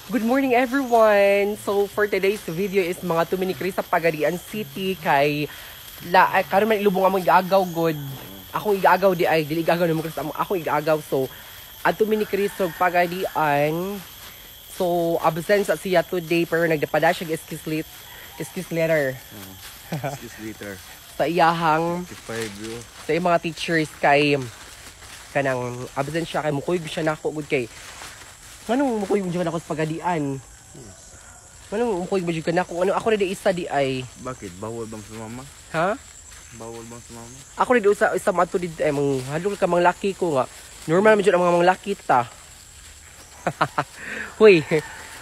Good morning everyone! So for today's video is mga tuminikri sa Pagadian City kay karon man ilubong among igaagaw god. Akong igaagaw di ay dili igaagaw namo kasi akong igaagaw so at tuminikri sa Pagadian. So absent sa siya today pero nagdapada siya excuse letter. Excuse later. Sa iyahang sa iyang mga teachers kay kanang absent siya kay mukuyog siya nako gud kay manong mukuyog jud ako sa Pagadian. Manong mukuyog jud nako ano ako na di isa di ay. Bakit bawal bang sumama? Ha? Bawal bang sumama? Ako na di isa mato di ay mang halog ka mang laki ko nga. Normal naman jud ang mga laki ta. Hoy,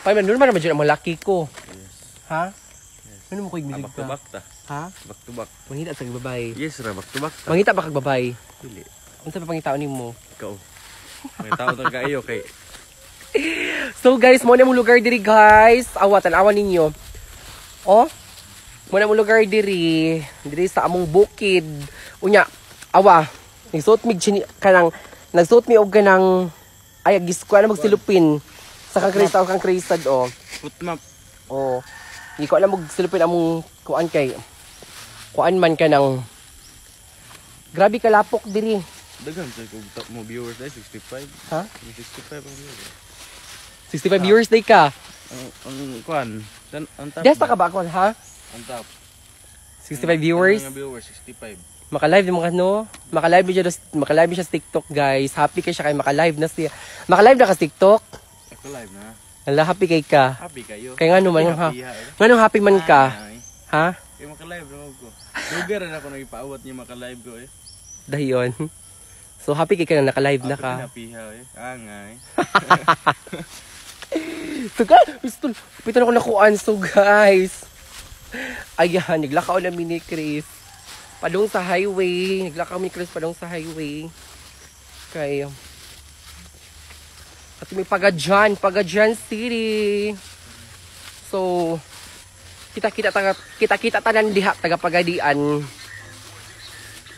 pa man normal naman jud ang mga laki ko. Yes. Ha? Yes. Ano mukuyog jud Back to back ta. Ha? Back to back. Mangita sa babay. Yes ra, back to back ta. Mangita ba kag babay? Dili. Unsa pa pangitaon nimo? Ikaw. May tao ta kayo kay So guys, mo na mong lugar diri guys. Tanawan ninyo. Oh. Mo na mong lugar diri sa among bukid. Unya, nagsuot mig kanang nagsuot mi og kanang ay giskuan na magsilupin sa kang krisad oh. footmap. Oh. Di ko alam mag silupin among kuan kay kuan man kanang grabe kalapok diri. Daghan sa kog mo viewers ay 65. Ha? 65 ang viewers. 65 viewers day ka. Ang kuan, ang top. Desta ka ba ako ha? Ang top. 65 viewers. Ang viewers 65. Maka-live mo no? Maka-live siya sa TikTok, guys. Happy kay siya kay maka-live na siya. Maka-live na ka sa TikTok? Ako live na. Hala, happy kay ka. Happy kayo. Kaya nga naman ha. Nganong happy man ka? Ha? Kaya maka-live na ko. Lugar na ako nagpaawat niya maka-live ko eh. Dayon. So happy kay ka na naka-live na ka. Happy ha eh. Angay. So guys, pito na ko nakuan. So guys. Ayan, naglakaw na mini Chris. Padung sa highway. Naglakaw ni Chris padung sa highway. Kaya. At may Pagadian City. So, kita tanan diha taga Pagadian.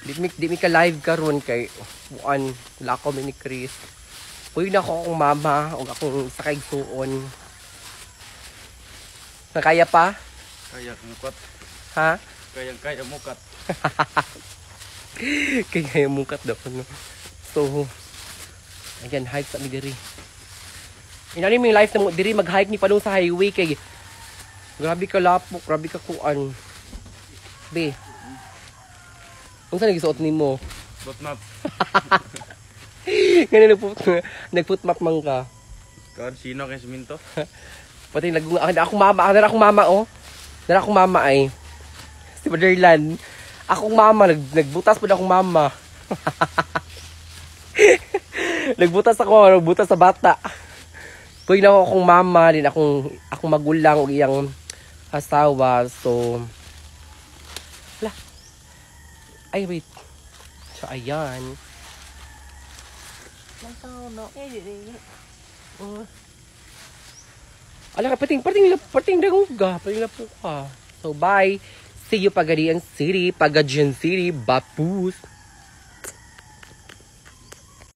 Di mi ka live karon kay buan lakaw mi ni Chris. Uy na ko akong mama o akong sakay suon. Nakaya pa? Kaya mukat. Ha? Kaya mukat. Kaya mukat daw no. So, ayan hike sa mi diri. Inani mi life na mo diri mag-hike ni padung sa highway kay grabe ka lapok, grabe ka kuan. Be. Unsa nagisuot nimo? Footmap. Ganun nag-footmap man ka. Kaon sino kay siminto? Pati akong mama, oh. Dara akong mama ay. Si Motherland. Akong mama nagbutas pud akong mama. nagbutas sa bata. Puy na akong mama din akong magulang og iyang asawa. So ay wait. So ayan. Ala ka pating daguga, pating na po ka. So bye. See you Pagadian City, Bapus.